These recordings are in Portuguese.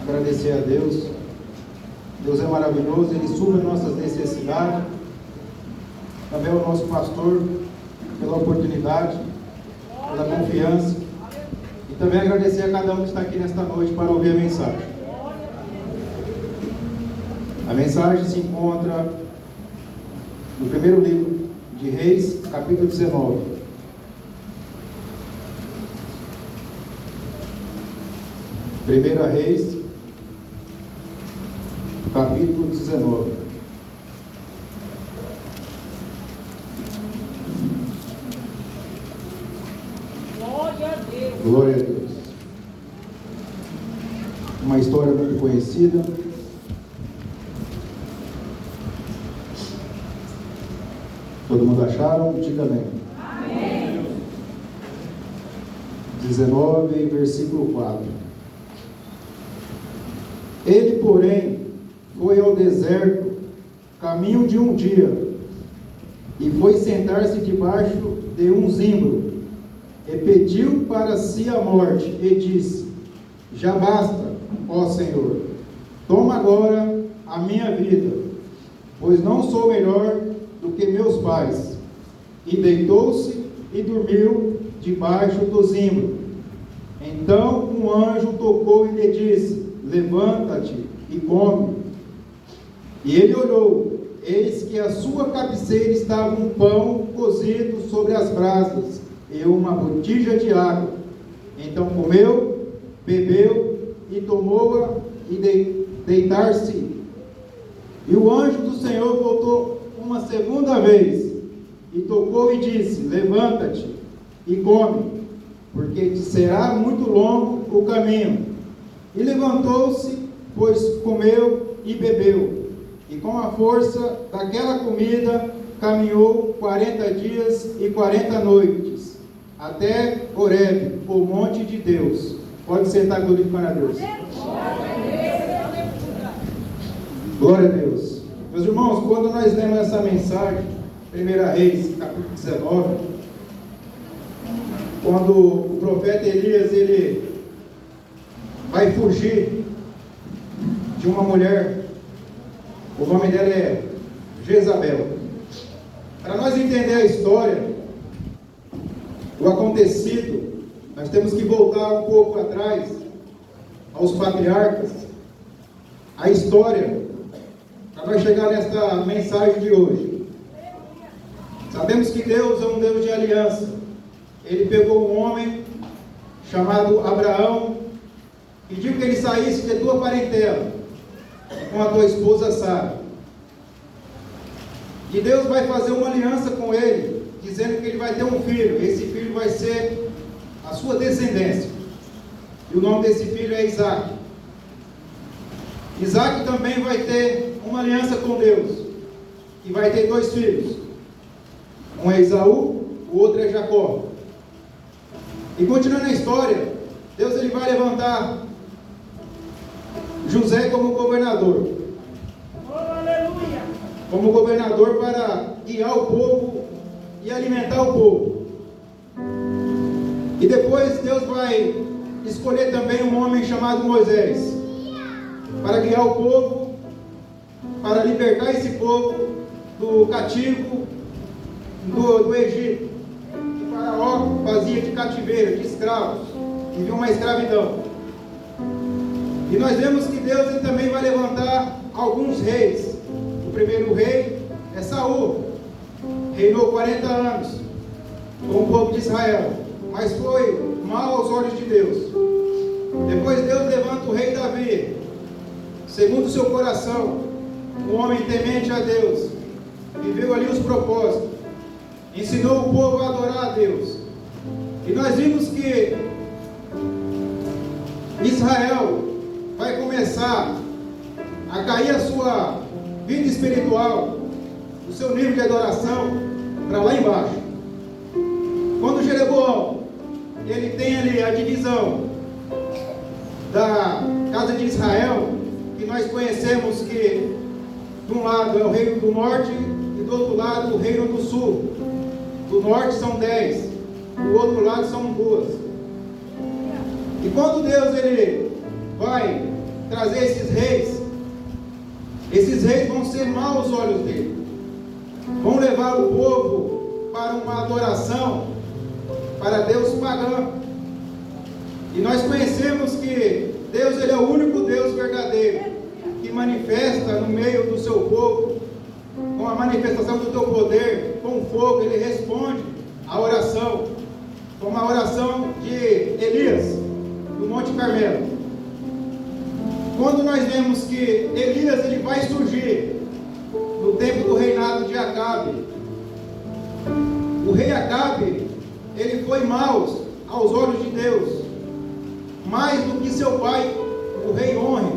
agradecer a Deus. Deus é maravilhoso, Ele supre nossas necessidades. Também ao nosso pastor pela oportunidade, pela confiança. E também agradecer a cada um que está aqui nesta noite para ouvir a mensagem. A mensagem se encontra no primeiro livro de Reis, capítulo 19. Primeira Reis, capítulo 19. Glória a Deus. Glória a Deus. Uma história muito conhecida. Todo mundo acharam? Diga amém. Amém. 19, versículo 4. Ele, porém, foi ao deserto, caminho de um dia, e foi sentar-se debaixo de um zimbro, e pediu para si a morte, e disse: já basta, ó Senhor, toma agora a minha vida, pois não sou melhor do que meus pais. E deitou-se e dormiu debaixo do zimbro. Então um anjo tocou e lhe disse: levanta-te e come. E ele olhou, eis que à sua cabeceira estava um pão cozido sobre as brasas e uma botija de água. Então comeu, bebeu e tomou-a e deitar-se. E o anjo do Senhor voltou uma segunda vez e tocou e disse: levanta-te e come, porque te será muito longo o caminho. E levantou-se, pois comeu e bebeu, e com a força daquela comida caminhou 40 dias e 40 noites, até Horebe, o monte de Deus. Pode sentar, glorificando a Deus. Glória a Deus. Meus irmãos, quando nós lemos essa mensagem, 1 Reis, capítulo 19, quando o profeta Elias, ele vai fugir de uma mulher, o nome dela é Jezabel. Para nós entender a história, o acontecido, nós temos que voltar um pouco atrás, aos patriarcas, a história, para nós chegar nesta mensagem de hoje. Sabemos que Deus é um Deus de aliança. Ele pegou um homem chamado Abraão, pediu que ele saísse de tua parentela, com a tua esposa Sara. E Deus vai fazer uma aliança com ele, dizendo que ele vai ter um filho. Esse filho vai ser a sua descendência. E o nome desse filho é Isaac. Isaac também vai ter uma aliança com Deus, e vai ter 2 filhos. Um é Esaú, o outro é Jacó. E continuando a história, Deus ele vai levantar José como governador. Aleluia. Como governador para guiar o povo e alimentar o povo. E depois Deus vai escolher também um homem chamado Moisés, para guiar o povo, para libertar esse povo do cativo do Egito, que Faraó fazia de cativeiro, de escravos, e viu uma escravidão. E nós vemos que Deus ele também vai levantar alguns reis. O primeiro rei é Saul, reinou 40 anos com o povo de Israel, mas foi mal aos olhos de Deus. Depois Deus levanta o rei Davi, segundo o seu coração, um homem temente a Deus, viveu ali os propósitos, ensinou o povo a adorar a Deus. E nós vimos que Israel vai começar a cair a sua vida espiritual, o seu nível de adoração para lá embaixo. Quando Jeroboão ele tem ali a divisão da casa de Israel, que nós conhecemos que de um lado é o reino do norte e do outro lado o reino do sul. Do norte são 10, do outro lado são 2. E quando Deus ele vai trazer esses reis. Esses reis vão ser maus aos olhos dele. Vão levar o povo para uma adoração para Deus pagão. E nós conhecemos que Deus, ele é o único Deus verdadeiro, que manifesta no meio do seu povo, com a manifestação do teu poder, com o fogo. Ele responde a oração, como a oração de Elias, do Monte Carmelo. Quando nós vemos que Elias, ele vai surgir no tempo do reinado de Acabe. O rei Acabe, ele foi mau aos olhos de Deus, mais do que seu pai, o rei Onre.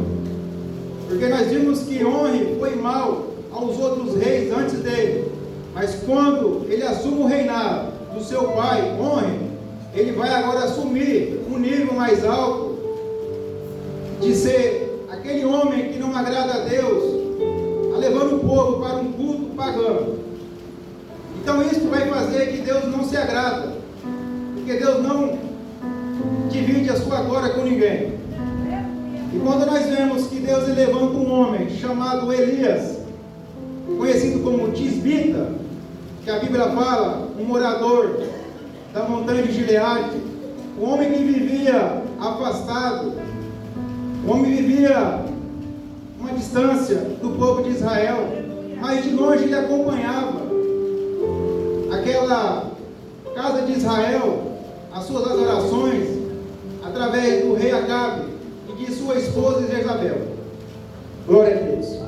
Porque nós vimos que Onre foi mau aos outros reis antes dele, mas quando ele assume o reinado do seu pai, Onre, ele vai agora assumir um nível mais alto, de ser aquele homem que não agrada a Deus, levando o povo para um culto pagão. Então isso vai fazer que Deus não se agrada, porque Deus não divide a sua glória com ninguém. E quando nós vemos que Deus levanta um homem chamado Elias, conhecido como Tisbita, que a Bíblia fala, um morador da montanha de Gileade, um homem que vivia afastado, um homem que vivia uma distância do povo de Israel, mas de longe ele acompanhava aquela casa de Israel, as suas adorações, através do rei Acabe e de sua esposa Jezabel. Glória a Deus.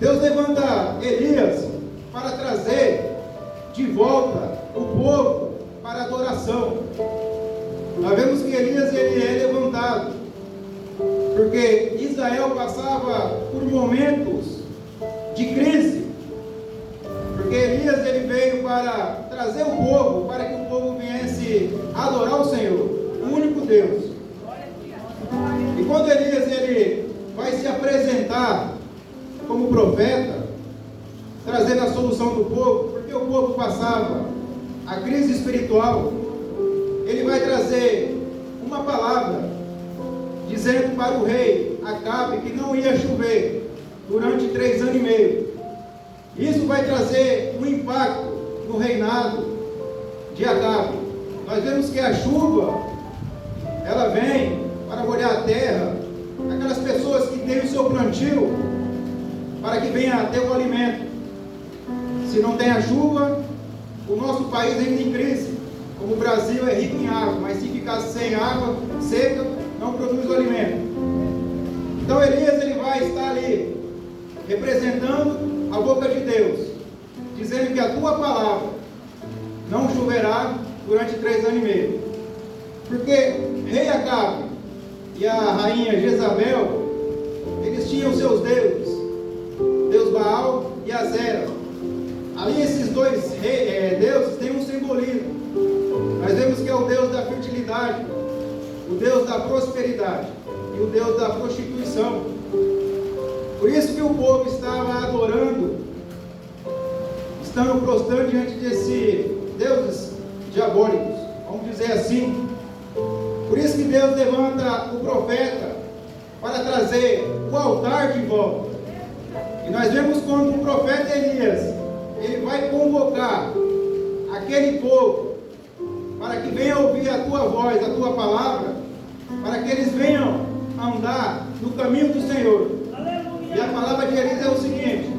Deus levanta Elias para trazer de volta o povo para a adoração. Nós vemos que Elias, ele é levantado porque Israel passava por momentos de crise, porque Elias, ele veio para trazer o povo, para que o povo viesse adorar o Senhor, o único Deus. E quando Elias, ele vai se apresentar como profeta, trazendo a solução do povo, porque o povo passava a crise espiritual, ele vai trazer uma palavra, dizendo para o rei Acabe que não ia chover durante 3 anos e meio. Isso vai trazer um impacto no reinado de Acabe. Nós vemos que a chuva, ela vem para molhar a terra, aquelas pessoas que têm o seu plantio, para que venha a ter o alimento. Se não tem a chuva, o nosso país entra em crise. Como o Brasil é rico em água, mas se ficar sem água seca, não produz o alimento. Então Elias, ele vai estar ali representando a boca de Deus, dizendo que a tua palavra não choverá durante 3 anos e meio. Porque rei Acabe e a rainha Jezabel, eles tinham seus deuses, Deus Baal e Azera. Ali esses dois deuses têm um simbolismo. Nós vemos que é o Deus da fertilidade, o Deus da prosperidade e o Deus da prostituição. Por isso que o povo estava adorando, estando prostrando diante desses deuses diabólicos, vamos dizer assim. Por isso que Deus levanta o profeta para trazer o altar de volta. E nós vemos quando o profeta Elias, ele vai convocar aquele povo para que venha ouvir a tua voz, a tua palavra, para que eles venham andar no caminho do Senhor. Aleluia. E a palavra de Elias é o seguinte: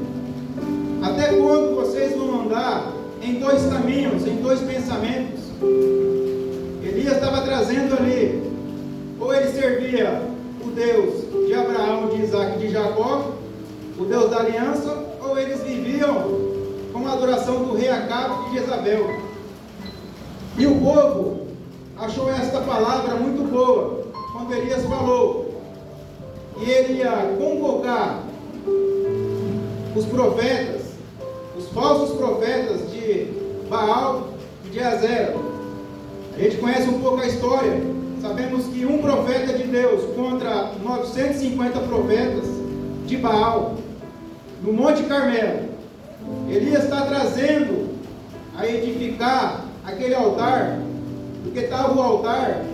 até quando vocês vão andar em 2 caminhos, em 2 pensamentos? Elias estava trazendo ali, ou ele servia o Deus de Abraão, de Isaac e de Jacó, o Deus da aliança, ou eles viviam com a adoração do rei Acabe e de Jezabel. E o povo achou esta palavra muito boa, quando Elias falou que ele ia convocar os profetas, os falsos profetas de Baal e de Azera. A gente conhece um pouco a história, sabemos que um profeta de Deus contra 950 profetas de Baal, no Monte Carmelo. Elias está trazendo a edificar aquele altar, porque estava o altar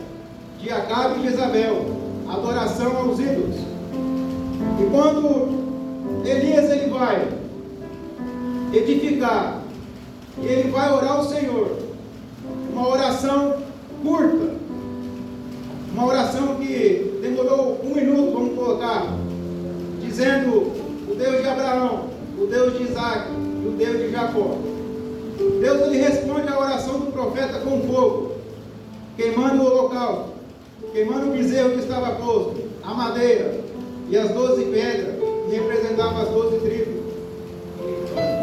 de Acabe e Jezabel, adoração aos ídolos. E quando Elias ele vai edificar, e ele vai orar ao Senhor, uma oração curta, uma oração que demorou 1 minuto, vamos colocar, dizendo: o Deus de Abraão, o Deus de Isaac e o Deus de Jacó. Deus ele responde à oração do profeta com fogo, queimando o holocausto, queimando o bezerro que estava posto, a madeira e as 12 pedras, que representavam as 12 tribos.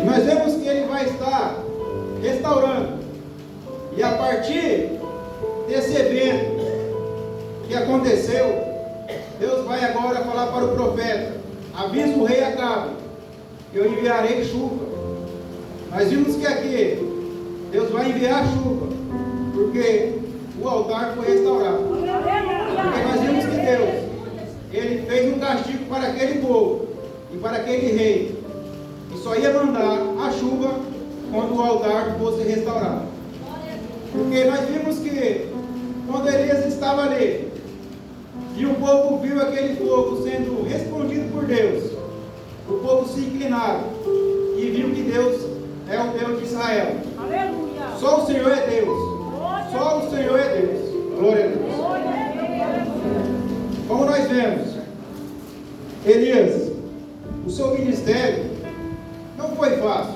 E nós vemos que ele vai estar restaurando. E a partir desse evento que aconteceu, Deus vai agora falar para o profeta: avisa o rei Acabe, que eu enviarei chuva. Nós vimos que aqui Deus vai enviar chuva, porque o altar foi restaurado. Porque nós vimos que Deus ele fez um castigo para aquele povo e para aquele rei, e só ia mandar a chuva quando o altar fosse restaurado. Porque nós vimos que quando Elias estava ali e o povo viu aquele fogo sendo respondido por Deus, o povo se inclinaram e viu que Deus é o Deus de Israel. Aleluia. Só o Senhor é Deus. Só o Senhor é Deus. Glória a Deus. Como nós vemos, Elias, o seu ministério não foi fácil.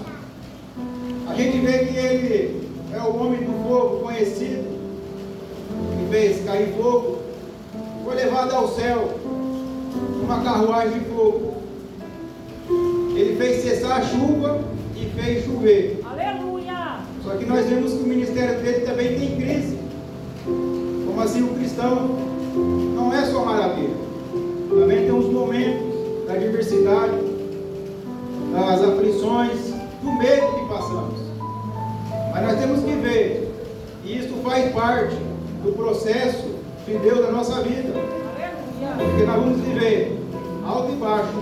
A gente vê que ele é o homem do fogo conhecido, que fez cair fogo, foi levado ao céu numa carruagem de fogo. Ele fez cessar a chuva e fez chover. Aleluia. Só que nós vemos que o ministério dele também tem crise. Como assim, o cristão não é só maravilha. Também tem os momentos da adversidade, das aflições, do medo que passamos. Mas nós temos que ver, e isso faz parte do processo de Deus na nossa vida. Porque nós vamos viver alto e baixo.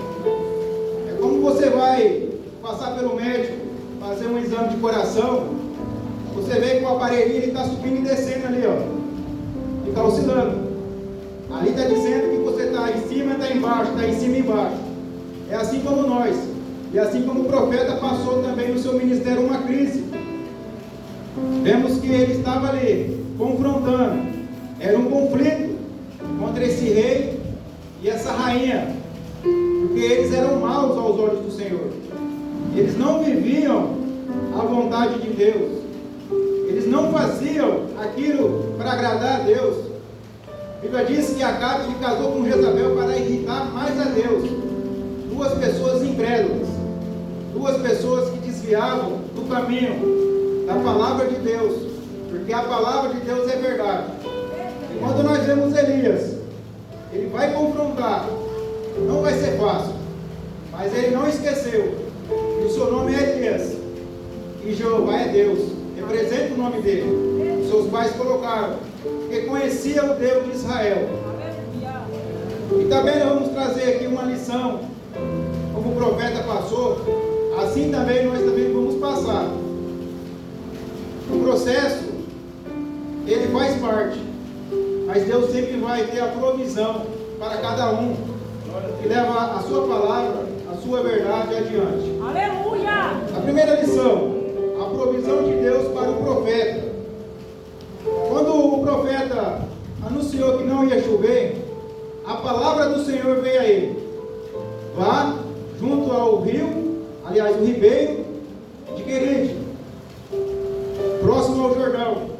É como você vai passar pelo médico, fazer um exame de coração, você vê que o aparelhinho está subindo e descendo ali, ó. Fica oscilando. Ali está dizendo que você está em cima e está embaixo, está em cima e embaixo. É assim como nós. E assim como o profeta passou também no seu ministério uma crise. Vemos que ele estava ali, confrontando. Era um conflito contra esse rei e essa rainha. Porque eles eram maus aos olhos do Senhor. Eles não viviam a vontade de Deus. Eles não faziam aquilo para agradar a Deus. A Bíblia diz que Acabe casou com Jezabel para irritar mais a Deus. Duas pessoas incrédulas, duas pessoas que desviavam do caminho da palavra de Deus, porque a palavra de Deus é verdade. E quando nós vemos Elias, ele vai confrontar, não vai ser fácil, mas ele não esqueceu que o seu nome é Elias e Jeová é Deus, representa o nome dele. Seus pais colocaram, porque conhecia o Deus de Israel. E também nós vamos trazer aqui uma lição, como o profeta passou, assim também nós também vamos passar. O processo, ele faz parte, mas Deus sempre vai ter a provisão para cada um, que leva a sua palavra, a sua verdade adiante. Aleluia! A primeira lição, a provisão de Deus para o profeta. Quando o profeta anunciou que não ia chover, a palavra do Senhor veio a ele: vá junto ao rio, aliás, o ribeiro de Querite, próximo ao Jordão.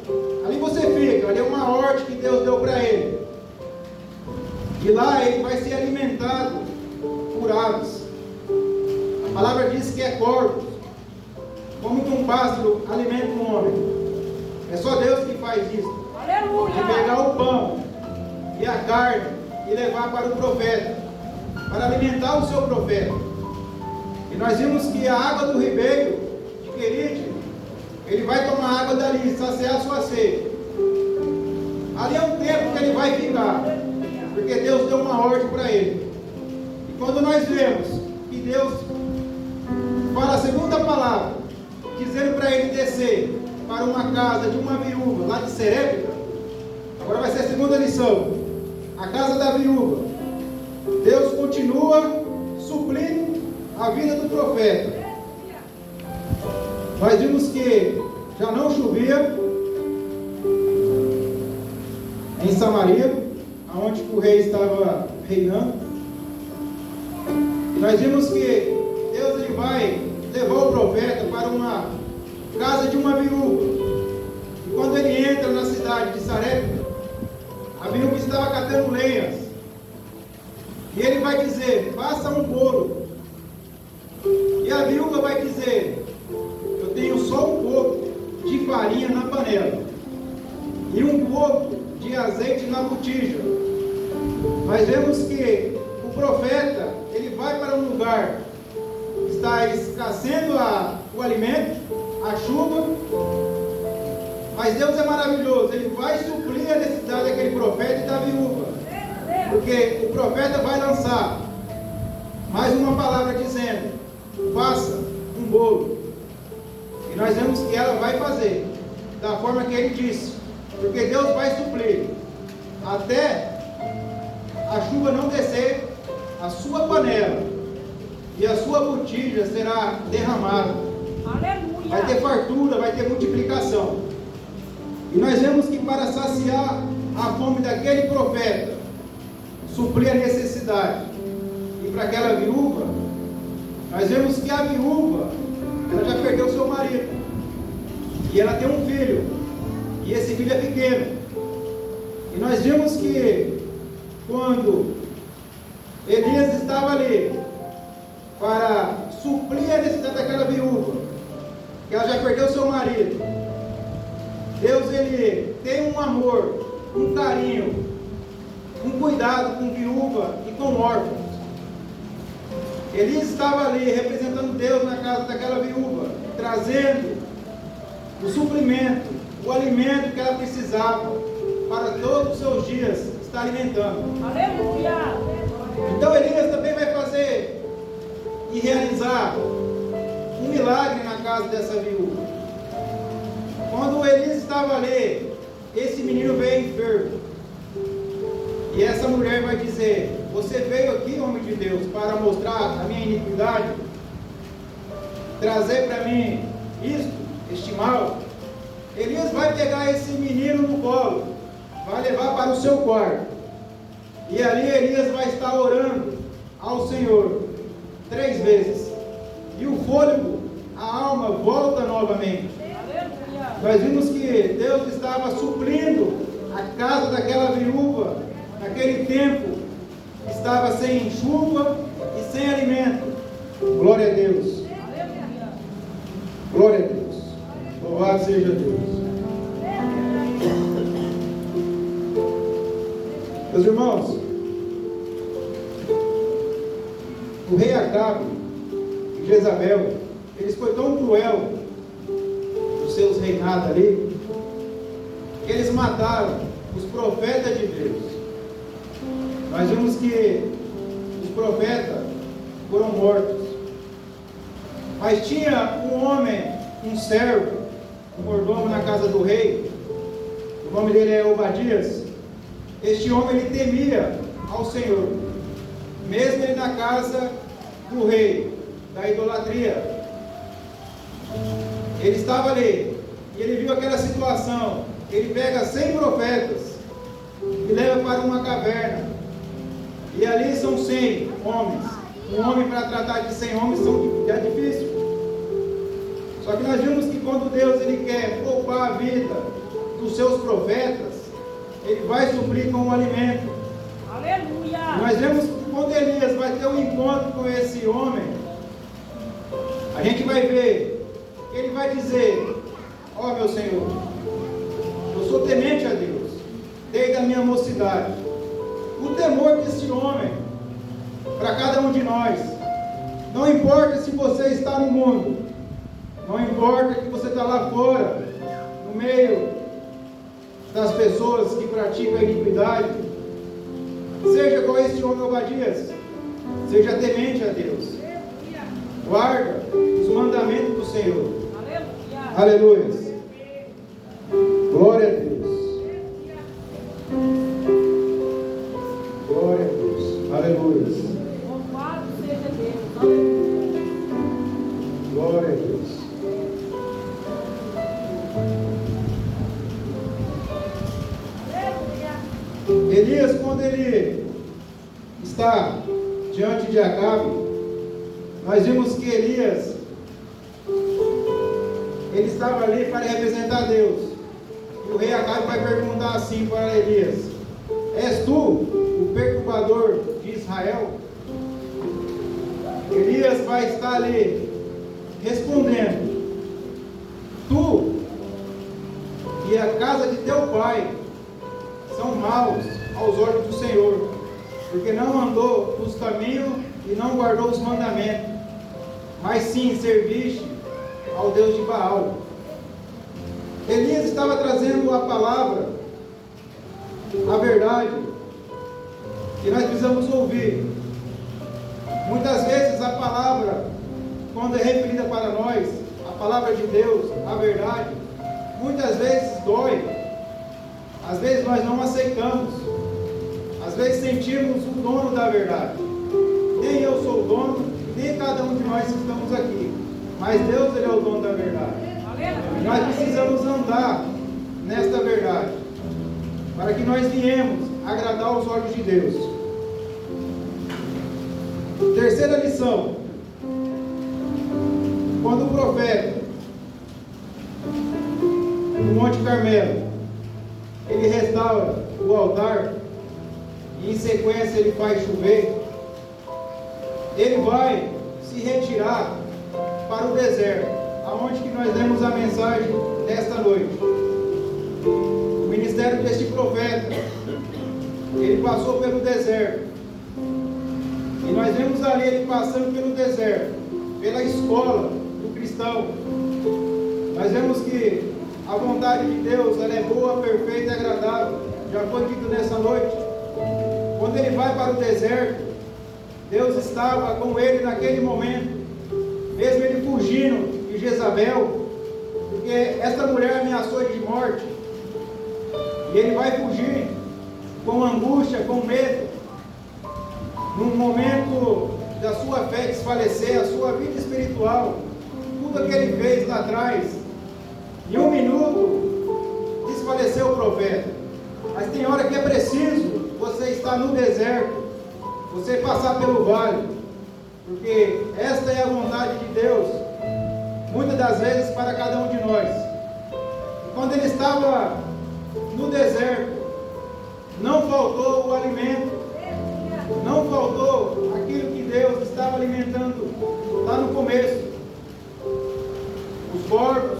Ali você fica, ali é uma horta que Deus deu para ele. E lá ele vai ser alimentado por aves. A palavra diz que é corvos, como que um pássaro alimenta um homem. É só Deus que faz isso. Aleluia! De pegar o pão e a carne e levar para o profeta, para alimentar o seu profeta. E nós vimos que a água do ribeiro de Querite, ele vai tomar água dali, saciar a sua sede. Ali é um tempo que ele vai ficar, porque Deus deu uma ordem para ele. E quando nós vemos que Deus fala a segunda palavra, dizendo para ele descer para uma casa de uma viúva lá de Serepta, agora vai ser a segunda lição. A casa da viúva. Deus continua suprindo a vida do profeta. Nós vimos que já não chovia em Samaria, onde o rei estava reinando. Nós vimos que Deus ele vai levar o profeta para uma casa de uma viúva. E quando ele entra na cidade de Sarepta, a viúva estava catando lenhas. E ele vai dizer: faça um bolo. E a viúva vai dizer: eu tenho só um pouco de farinha na panela e um pouco de azeite na botija. Nós vemos que o profeta ele vai para um lugar que está escasseando o alimento, a chuva, mas Deus é maravilhoso, ele vai suprir a necessidade daquele profeta e da viúva, porque o profeta vai lançar mais uma palavra dizendo: faça um bolo. E nós vemos que ela vai fazer da forma que ele disse, porque Deus vai suprir até a chuva não descer, a sua panela e a sua botija será derramada. Aleluia. Vai ter fartura, vai ter multiplicação. E nós vemos que para saciar a fome daquele profeta, suprir a necessidade, e para aquela viúva, nós vemos que a viúva, ela já perdeu seu marido, e ela tem um filho, e esse filho é pequeno. E nós vimos que quando Elias estava ali para suprir a necessidade daquela viúva, que ela já perdeu seu marido, Deus ele tem um amor, um carinho, um cuidado com viúva e com órfãos. Elias estava ali representando Deus na casa daquela viúva, trazendo o suprimento, o alimento que ela precisava para todos os seus dias estar alimentando. Aleluia. Então Elias também vai fazer e realizar um milagre na casa dessa viúva. Quando Elias estava ali, esse menino veio enfermo. E essa mulher vai dizer: você veio aqui, homem de Deus, para mostrar a minha iniquidade, trazer para mim isto, este mal. Elias vai pegar esse menino no colo, vai levar para o seu quarto, e ali Elias vai estar orando ao Senhor 3 vezes, e o fôlego, a alma volta novamente. Aleluia. Nós vimos que Deus estava suprindo a casa daquela viúva. Naquele tempo estava sem chuva e sem alimento. Glória a Deus. Aleluia. Glória a Deus. Louvado seja Deus. Meus irmãos, o rei Acabe e Jezabel, eles foram tão cruel nos seus reinados ali, que eles mataram os profetas de Deus. Nós vemos que os profetas foram mortos. Mas tinha um homem, um servo, um mordomo na casa do rei. O nome dele é Obadias. Este homem ele temia ao Senhor, mesmo ele na casa do rei, da idolatria. Ele estava ali e ele viu aquela situação. Ele pega 100 profetas e leva para uma caverna. E ali são 100 homens. Um homem para tratar de 100 homens é difícil. Só que nós vimos que quando Deus ele quer poupar a vida dos seus profetas, ele vai suprir com o alimento. Aleluia. Nós vemos que quando Elias vai ter um encontro com esse homem, a gente vai ver, ele vai dizer: ó meu Senhor, eu sou temente a Deus, desde a minha mocidade. O temor desse homem, para cada um de nós, não importa se você está no mundo, não importa que você está lá fora, no meio das pessoas que praticam a iniquidade, seja igual este homem Obadias, seja temente a Deus, guarda os mandamentos do Senhor. Aleluia. Aleluia. Glória a Deus. Glória a Deus. Aleluia. Louvado seja Deus. ele está diante de Acabe, nós vimos que Elias, ele estava ali para representar Deus. E o rei Acabe vai perguntar assim para Elias: és tu o perturbador de Israel? Elias vai estar ali respondendo: tu e a casa de teu pai são maus aos olhos do Senhor, porque não andou nos caminhos e não guardou os mandamentos, mas sim serviste ao Deus de Baal. Elias estava trazendo a palavra, a verdade, que nós precisamos ouvir. Muitas vezes a palavra, quando é referida para nós, a palavra de Deus, a verdade, muitas vezes dói. Às vezes nós não aceitamos. Às vezes sentimos o dono da verdade. Nem eu sou o dono, nem cada um de nós que estamos aqui. Mas Deus, Ele é o dono da verdade. E nós precisamos andar nesta verdade, para que nós viemos agradar os olhos de Deus. Terceira lição: quando o profeta, no Monte Carmelo, ele restaura o altar, e em sequência ele faz chover, ele vai se retirar para o deserto, aonde que nós demos a mensagem desta noite. O ministério deste profeta, ele passou pelo deserto, e nós vemos ali ele passando pelo deserto, pela escola do cristão. Nós vemos que a vontade de Deus, ela é boa, perfeita e agradável. Já foi dito nessa noite. Quando ele vai para o deserto, Deus estava com ele naquele momento, mesmo ele fugindo de Jezabel, porque esta mulher ameaçou ele de morte, e ele vai fugir com angústia, com medo, num momento da sua fé desfalecer, a sua vida espiritual, tudo que ele fez lá atrás, em um minuto desfaleceu o profeta. Mas tem hora que é preciso você estar no deserto, você passar pelo vale, porque esta é a vontade de Deus, muitas das vezes para cada um de nós. Quando ele estava no deserto, não faltou o alimento, não faltou aquilo que Deus estava alimentando lá no começo. Os corpos,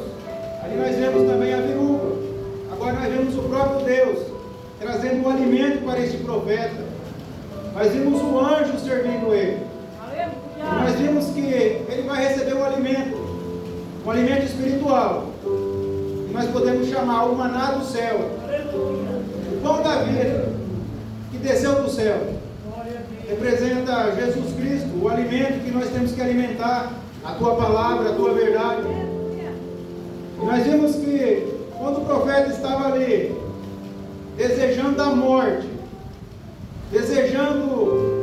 ali nós vemos também a viúva. Agora nós vemos o próprio Deus trazendo um alimento para este profeta. Nós vimos o anjo servindo ele. E nós vimos que ele vai receber um alimento espiritual. E nós podemos chamar o maná do céu, o pão da vida que desceu do céu. Representa Jesus Cristo, o alimento que nós temos que alimentar, a tua palavra, a tua verdade. E nós vimos que quando o profeta estava ali, desejando a morte, desejando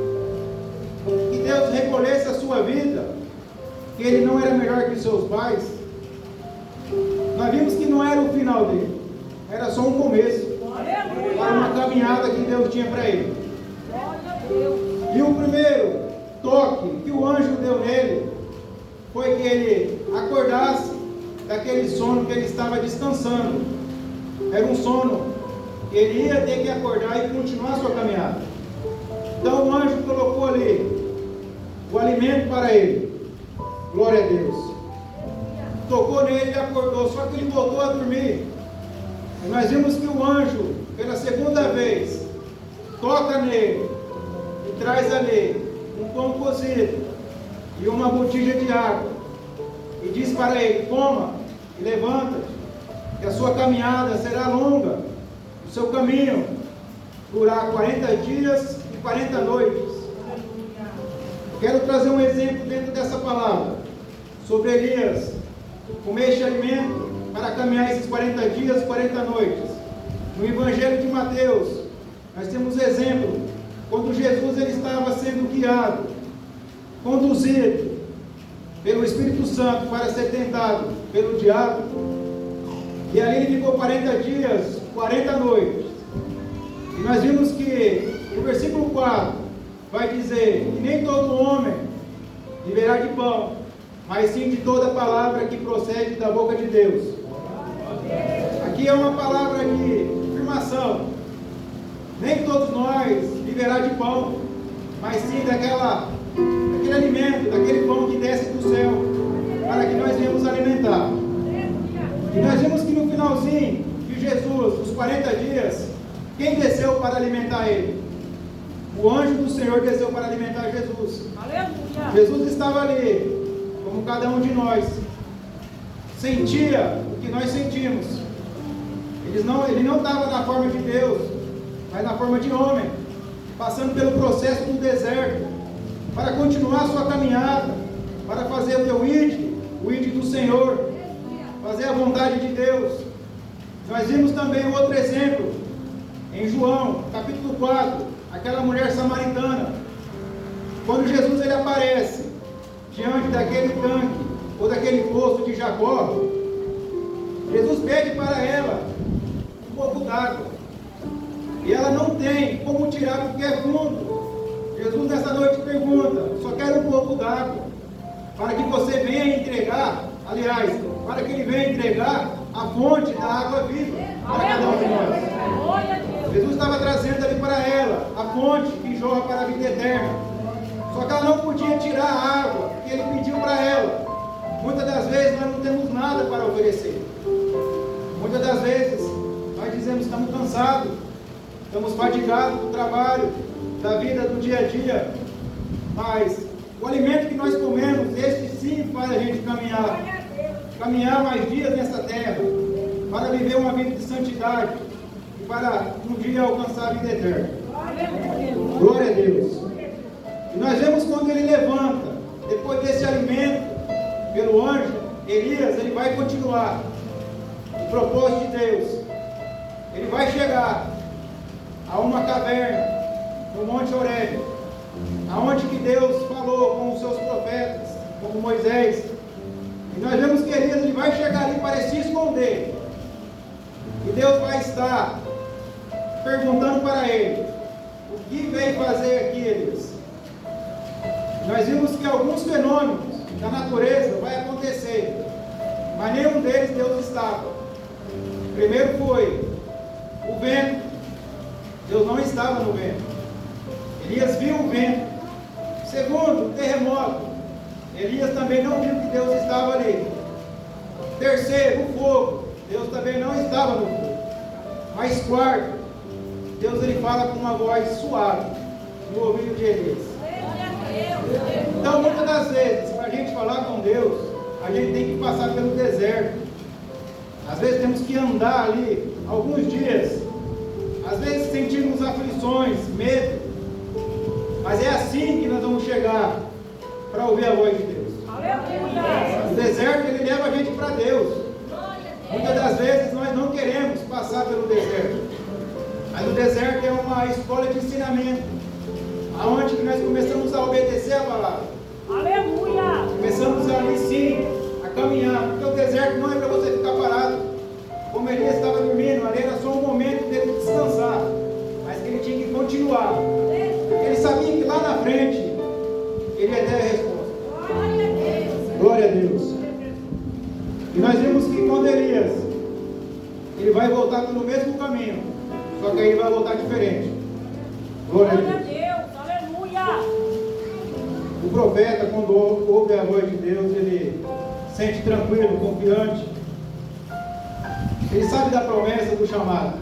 que Deus recolhesse a sua vida, que ele não era melhor que seus pais, nós vimos que não era o final dele, era só um começo, para uma caminhada que Deus tinha para ele. E o primeiro toque que o anjo deu nele foi que ele acordasse daquele sono que ele estava descansando. Era um sono que ele ia ter que acordar e continuar a sua caminhada. Então o anjo colocou ali o alimento para ele. Glória a Deus. Tocou nele e acordou, só que ele voltou a dormir. E nós vimos que o anjo, pela segunda vez, toca nele e traz ali um pão cozido e uma botija de água. E diz para ele: coma e levanta-te, que a sua caminhada será longa, o seu caminho durará 40 dias e 40 noites. Quero trazer um exemplo dentro dessa palavra, sobre Elias comer este alimento para caminhar esses 40 dias e 40 noites. No Evangelho de Mateus, nós temos exemplo, quando Jesus ele estava sendo guiado, conduzido pelo Espírito Santo para ser tentado pelo diabo, e ali ele ficou 40 dias, 40 noites. E nós vimos que o versículo 4 vai dizer que nem todo homem viverá de pão, mas sim de toda palavra que procede da boca de Deus. Aqui é uma palavra de afirmação. Nem todos nós viverá de pão, mas sim daquele alimento, daquele pão que desce do céu, para que nós venhamos alimentar. E nós vimos que no finalzinho de Jesus, os 40 dias, quem desceu para alimentar ele? O anjo do Senhor desceu para alimentar Jesus. Aleluia. Jesus estava ali, como cada um de nós, sentia o que nós sentimos. Ele não estava na forma de Deus, mas na forma de homem, passando pelo processo do deserto, para continuar a sua caminhada, para fazer o teu o id do Senhor, fazer a vontade de Deus. Nós vimos também outro exemplo, em João, capítulo 4, aquela mulher samaritana. Quando Jesus ele aparece diante daquele tanque, ou daquele poço de Jacó, Jesus pede para ela um pouco d'água, e ela não tem como tirar porque é fundo. Jesus nessa noite pergunta: só quero um pouco d'água, para que você venha entregar, aliás, para que ele venha entregar a fonte da água viva para cada um de nós. Jesus estava trazendo ali para ela a fonte que jorra para a vida eterna. Só que ela não podia tirar a água que ele pediu para ela. Muitas das vezes nós não temos nada para oferecer. Muitas das vezes nós dizemos que estamos cansados, estamos fatigados do trabalho, da vida do dia a dia. Mas o alimento que nós comemos, este sim faz a gente caminhar mais dias nessa terra, para viver uma vida de santidade e para um dia alcançar a vida eterna. Glória a Deus. E nós vemos quando ele levanta, depois desse alimento, pelo anjo, Elias, ele vai continuar o propósito de Deus. Ele vai chegar a uma caverna no Monte Horebe, aonde que Deus falou com os seus profetas, como Moisés. E nós vemos que Elias ele vai chegar ali para se esconder. E Deus vai estar perguntando para ele: o que veio fazer aqui, Elias? Nós vimos que alguns fenômenos da natureza vai acontecer, mas nenhum deles Deus estava. Primeiro foi o vento. Deus não estava no vento. Elias viu o vento. Segundo, o terremoto. Elias também não viu que Deus estava ali. Terceiro, o fogo. Deus também não estava no fogo. Mas quarto, Deus ele fala com uma voz suave no ouvido de Elias. Então, muitas das vezes, para a gente falar com Deus, a gente tem que passar pelo deserto. Às vezes temos que andar ali alguns dias. Às vezes sentimos aflições, medo. Mas é assim que nós vamos chegar para ouvir a voz de Deus. O deserto ele leva a gente para Deus. Muitas das vezes nós não queremos passar pelo deserto. Mas o deserto é uma escola de ensinamento, aonde que nós começamos a obedecer a palavra. Aleluia! Começamos ali sim a caminhar, porque o deserto não é para você ficar parado. Como Elias estava dormindo, ali era só um momento dele descansar, mas que ele tinha que continuar, porque ele sabia que lá na frente ele ia ter a resposta. Glória a Deus. E nós vimos que quando Elias ele vai voltar pelo mesmo caminho, só que aí ele vai voltar diferente. Glória a Deus. Aleluia! O profeta, quando ouve a voz de Deus, ele sente tranquilo, confiante. Ele sabe da promessa do chamado.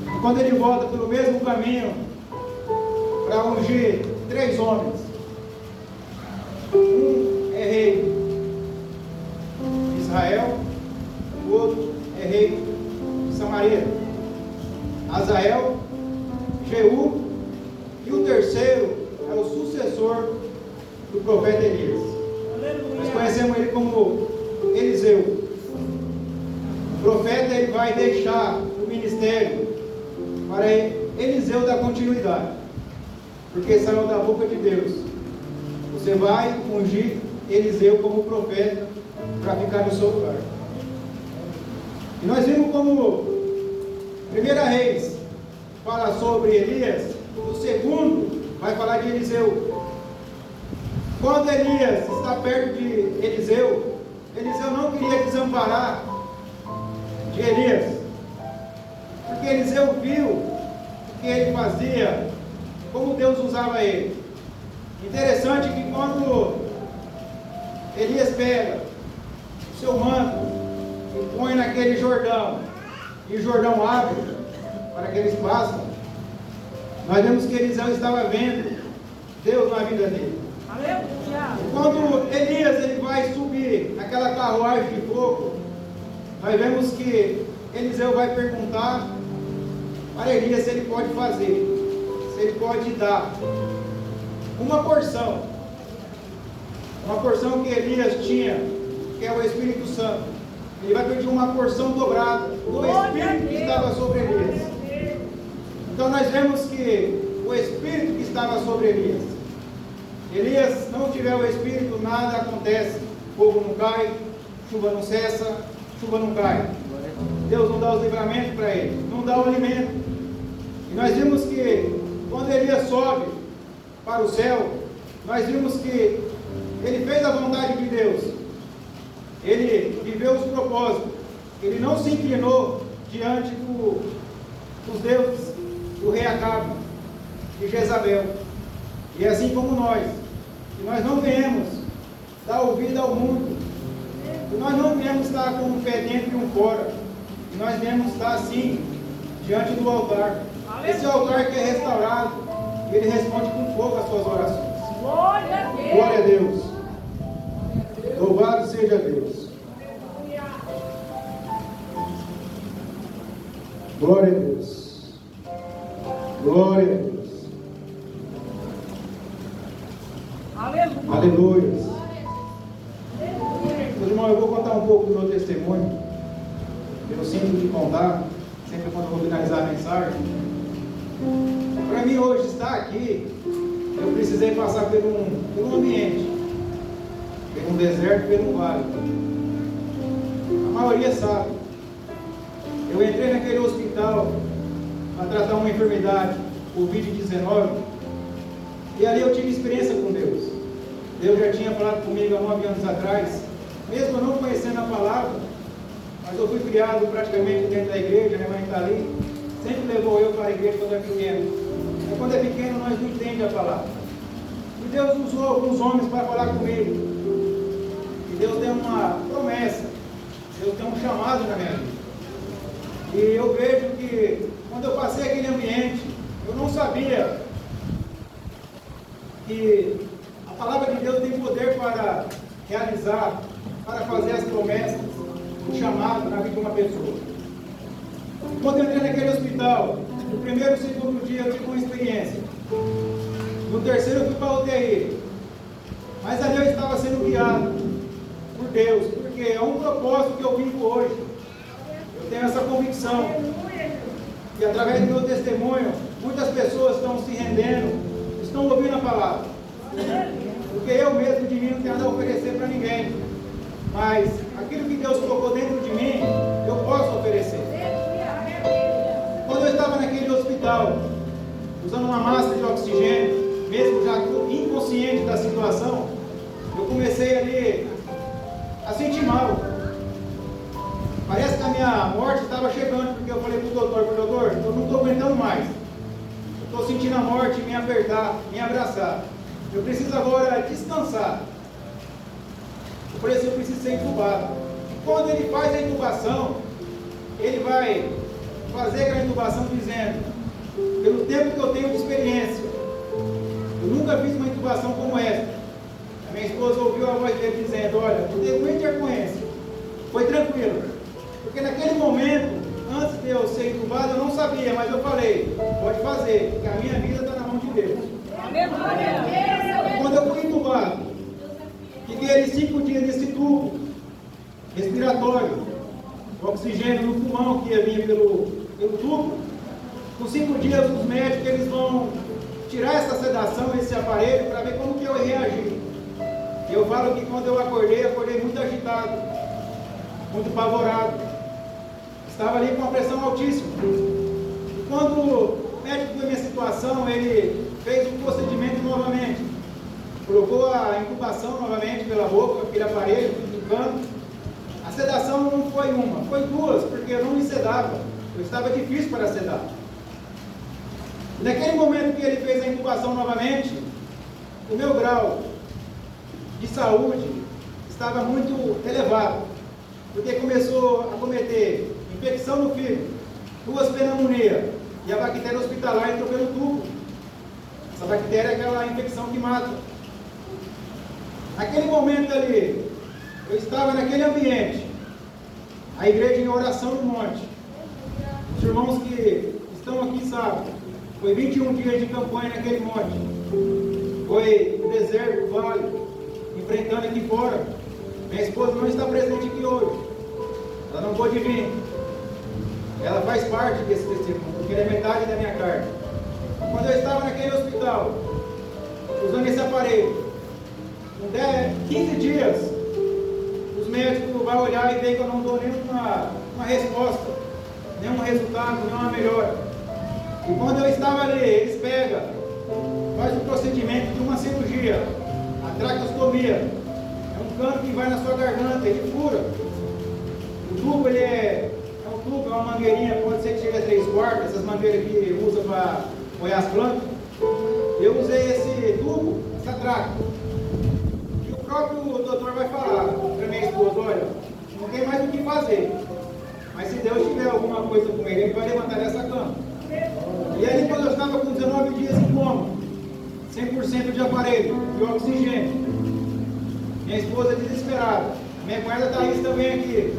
E quando ele volta pelo mesmo caminho para ungir 3 homens, um é rei de Israel, o outro é rei de Samaria, Azael, Jeú, e o terceiro é o sucessor do profeta Elias. Nós conhecemos ele como Eliseu. O profeta ele vai deixar o ministério para Eliseu dar continuidade, porque saiu da boca de Deus: você vai ungir Eliseu como profeta para ficar no seu lugar. E nós vimos como 1 Reis fala sobre Elias, O segundo vai falar de Eliseu. Quando Elias está perto de Eliseu, Eliseu não queria desamparar de Elias, porque Eliseu viu o que ele fazia, como Deus usava ele. Interessante que quando Elias pega o seu manto e põe naquele Jordão, e o Jordão abre para que eles passem, nós vemos que Eliseu estava vendo Deus na vida dele. Aleluia. Quando Elias ele vai subir naquela carruagem de fogo, nós vemos que Eliseu vai perguntar para Elias se ele pode fazer, se ele pode dar uma porção que Elias tinha, que é o Espírito Santo. Ele vai pedir uma porção dobrada do Espírito que estava sobre Elias. Então nós vemos que o Espírito que estava sobre Elias, Elias não tiver o Espírito, nada acontece. Fogo não cai, chuva não cessa, chuva não cai. Deus não dá os livramentos para ele, não dá o alimento. E nós vimos que quando Elias sobe para o céu, nós vimos que ele fez a vontade de Deus. Ele viveu os propósitos. Ele não se inclinou diante dos deuses do rei Acabe, de Jezabel. E assim como nós, que nós não viemos dar ouvido ao mundo, que nós não viemos estar com um pé dentro e um fora, que nós viemos estar assim, diante do altar. Esse altar que é restaurado, e ele responde com fogo às suas orações. Glória a Deus. Glória a Deus. Louvado seja Deus. Glória a Deus. Glória a Deus. Aleluia. Aleluia. Meus irmãos, eu vou contar um pouco do meu testemunho. Eu sinto de contar, sempre quando eu vou finalizar a mensagem. Para mim hoje estar aqui, eu precisei passar por um ambiente, por um deserto, por um vale. A maioria sabe. Eu entrei naquele hospital para tratar uma enfermidade, Covid-19, e ali eu tive experiência com Deus. Deus já tinha falado comigo há 9 anos atrás, mesmo eu não conhecendo a palavra, mas eu fui criado praticamente dentro da igreja, minha mãe está ali, sempre levou eu para a igreja quando é pequeno. Mas quando é pequeno nós não entendemos a palavra. E Deus usou alguns homens para falar comigo. E Deus tem uma promessa, Deus tem um chamado na minha vida. E eu vejo que quando eu passei aquele ambiente, eu não sabia que a palavra de Deus tem poder para realizar, para fazer as promessas, o chamado na vida de uma pessoa. Quando eu entrei naquele hospital, no primeiro e segundo dia eu tive uma experiência. No terceiro eu fui para a UTI. Mas ali eu estava sendo guiado por Deus, porque é um propósito que eu vivo hoje. Eu tenho essa convicção. E através do meu testemunho, muitas pessoas estão se rendendo, estão ouvindo a palavra. Porque eu mesmo de mim não tenho nada a oferecer para ninguém. Mas aquilo que Deus colocou dentro de mim, eu posso oferecer. Quando eu estava naquele hospital, usando uma máscara de oxigênio, mesmo já inconsciente da situação, eu comecei ali a sentir mal. Parece que a minha morte estava chegando, porque eu falei para o doutor, eu não estou aguentando mais. Eu estou sentindo a morte me apertar, me abraçar. Eu preciso agora descansar. Eu falei assim, eu preciso ser entubado. E quando ele faz a intubação, ele vai fazer aquela intubação dizendo, pelo tempo que eu tenho de experiência, eu nunca fiz uma intubação como essa. A minha esposa ouviu a voz dele dizendo, olha, eu tenho muita intercorrência. Foi tranquilo. Porque naquele momento, antes de eu ser entubado, eu não sabia, mas eu falei, pode fazer, porque a minha vida está na mão de Deus. Quando eu fui entubado, fiquei ali 5 dias nesse tubo respiratório, oxigênio no pulmão que ia vir pelo tubo. Com 5 dias os médicos eles vão tirar essa sedação, esse aparelho, para ver como que eu ia reagir. E eu falo que quando eu acordei muito agitado, muito apavorado. Estava ali com uma pressão altíssima. E quando o médico viu a minha situação, situação, ele fez o procedimento novamente. Colocou a incubação novamente pela boca, aquele aparelho, no canto. A sedação não foi uma, foi duas, porque eu não me sedava. Eu estava difícil para sedar. Naquele momento que ele fez a incubação novamente, o meu grau de saúde estava muito elevado, porque começou a cometer infecção no fígado, 2 pneumonias, e a bactéria hospitalar entrou pelo tubo. Essa bactéria é aquela infecção que mata. Naquele momento ali, eu estava naquele ambiente, a igreja em oração no monte. Os irmãos que estão aqui sabem, foi 21 dias de campanha naquele monte. Foi no deserto, no vale, enfrentando aqui fora. Minha esposa não está presente aqui hoje. Ela não pôde vir. Ela faz parte desse testemunho, porque ela é metade da minha carne. Quando eu estava naquele hospital, usando esse aparelho, com 15 dias, os médicos vão olhar e ver que eu não dou nenhuma resposta, nenhum resultado, nenhuma melhora. E quando eu estava ali, eles pegam, faz o procedimento de uma cirurgia, a traqueostomia. É um cano que vai na sua garganta, ele fura. O tubo, ele é um tubo, é uma mangueirinha, pode ser que chegue a 3/4, essas mangueiras que usa para molhar as plantas. Eu usei esse tubo, essa traca. E o próprio doutor vai falar para minha esposa, olha, não tem mais o que fazer. Mas se Deus tiver alguma coisa com ele vai levantar essa cama. E aí, quando eu estava com 19 dias em coma, 100% de aparelho, de oxigênio, minha esposa desesperada, minha cunhada Thaís também aqui.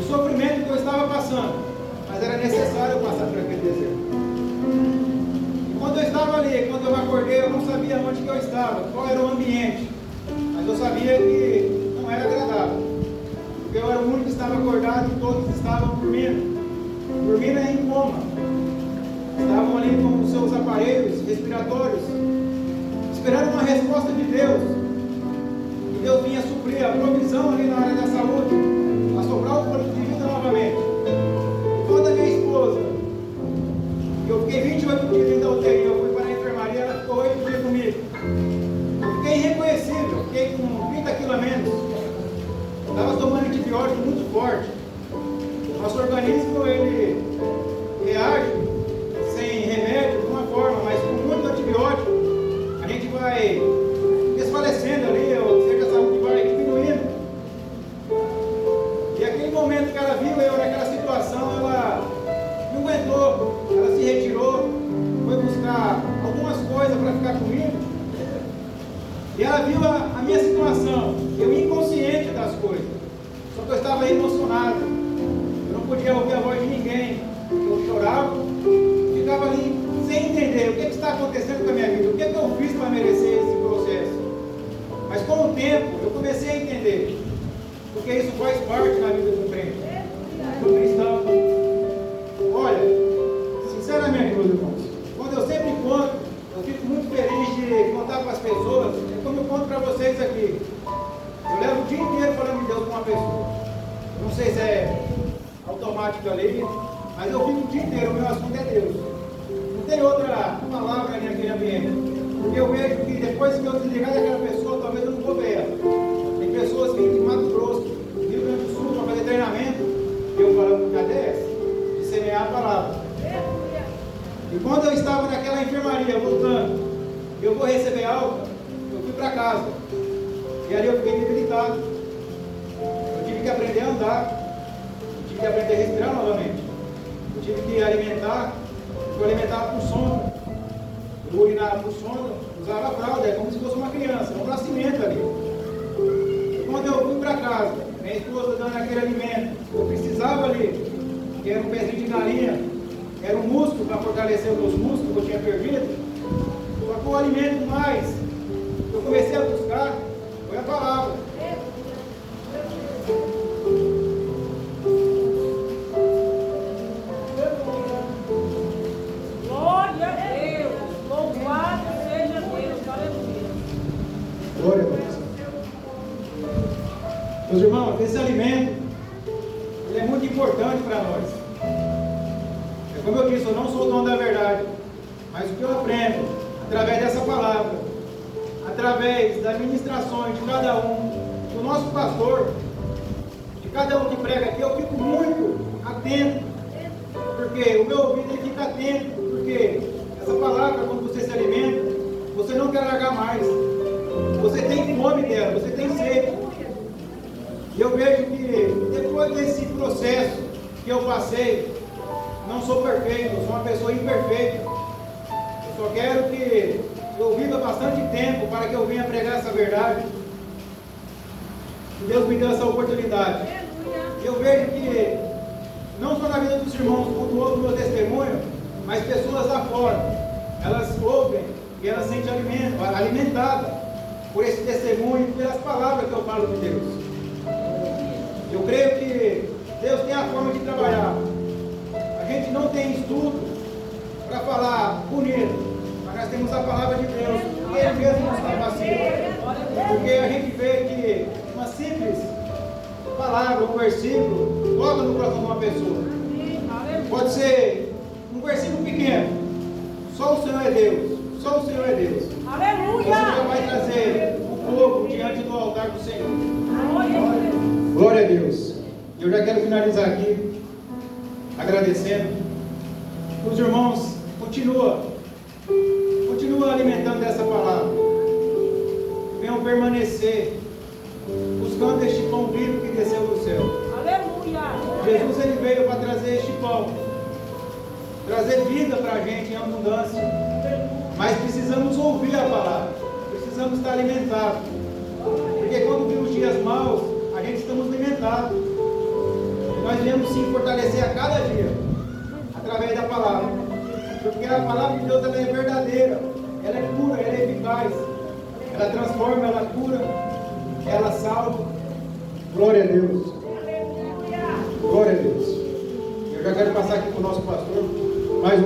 O sofrimento que eu estava passando, mas era necessário eu passar por aquele deserto. E quando eu estava ali, quando eu acordei, eu não sabia onde que eu estava, qual era o ambiente, mas eu sabia que não era agradável, porque eu era o único que estava acordado e todos estavam dormindo em coma. Estavam ali com os seus aparelhos respiratórios, esperando uma resposta de Deus. E Deus vinha suprir a provisão ali na área da saúde, a sobrar o corpo de vida novamente. E quando a minha esposa, eu fiquei 28 dias dentro da UTI, eu fui para a enfermaria, ela ficou 8 dias comigo. Eu fiquei irreconhecível, fiquei com 30 quilos a menos. Estava tomando antibiótico muito forte. Nosso organismo, ele reage sem remédio de uma forma, mas com muito antibiótico, a gente vai desfalecendo ali, ou seja, a saúde vai diminuindo. E aquele momento que ela viu eu naquela situação, ela não aguentou, ela se retirou, foi buscar algumas coisas para ficar comigo. E ela viu a minha situação, eu inconsciente das coisas, só que eu estava emocionado. Eu não podia ouvir a voz de ninguém. Eu chorava, ficava ali sem entender o que está acontecendo com a minha vida, o que eu fiz para merecer esse processo. Mas com o tempo eu comecei a entender, porque isso faz parte da vida do crente, do cristão. Olha, sinceramente, meus irmãos, quando eu sempre conto, eu fico muito feliz de contar com as pessoas, é como eu conto para vocês aqui. Eu levo o dia inteiro falando de Deus com uma pessoa. Não sei se é automático ali, mas eu fico o dia inteiro, o meu assunto é Deus. Não tem outra palavra ali naquele ambiente, porque eu vejo que depois que eu desligar daquela pessoa, talvez eu não vou ver ela. Tem pessoas que vêm de Mato Grosso, Rio Grande do Sul, para fazer treinamento, e eu falo, cadê essa? De semear a palavra. E quando eu estava naquela enfermaria, voltando, eu vou receber alta, eu fui para casa, e ali eu fiquei debilitado. Eu tive que aprender a andar, tive que aprender a respirar novamente. Eu tive que alimentar, eu alimentava por sonda. Eu urinava por sonda, usava fralda, é como se fosse uma criança, um nascimento ali. E quando eu fui para casa, minha esposa dando aquele alimento, eu precisava ali, que era um pezinho de galinha, era um músculo para fortalecer os meus músculos que eu tinha perdido. Só que o alimento mais que eu comecei a buscar foi a palavra. Glória a Deus. Meus irmãos, esse alimento ele é muito importante para nós. É Como eu disse, eu não sou o dono da verdade, mas o que eu aprendo através dessa palavra, através das ministrações de cada um, do nosso pastor, de cada um que prega aqui, eu fico muito atento, porque o meu ouvido ele fica atento, porque essa palavra, quando você se alimenta, você não quer largar mais, você tem fome dela, você tem sede. E eu vejo que depois desse processo que eu passei, não sou perfeito, eu sou uma pessoa imperfeita. Eu só quero que eu viva bastante tempo para que eu venha pregar essa verdade. Que Deus me deu essa oportunidade. E eu vejo que, não só na vida dos irmãos, quanto outro meu testemunho, mas pessoas lá fora, elas ouvem e elas se sentem alimentadas por esse testemunho e pelas palavras que eu falo de Deus. Eu creio que Deus tem a forma de trabalhar. A gente não tem estudo para falar bonito, mas nós temos a palavra de Deus, que Ele mesmo nos capacita. Porque a gente vê que uma simples palavra, um versículo, toca no coração de uma pessoa. Pode ser um versículo pequeno. Só o Senhor é Deus. Só o Senhor é Deus. Aleluia! Você já vai trazer o povo diante do altar do Senhor. Glória a Deus. Eu já quero finalizar aqui, agradecendo. Os irmãos, continua alimentando essa palavra. Venham permanecer, buscando este pão vivo que desceu do céu. Aleluia! Jesus ele veio para trazer este pão, trazer vida para a gente em abundância. Mas precisamos ouvir a palavra, precisamos estar alimentados. Porque quando vem os dias maus, a gente estamos alimentados. E nós devemos sim fortalecer a cada dia, através da palavra. Porque a palavra de Deus ela é verdadeira, ela é pura, ela é eficaz. Ela transforma, ela cura, ela salva. Glória a Deus.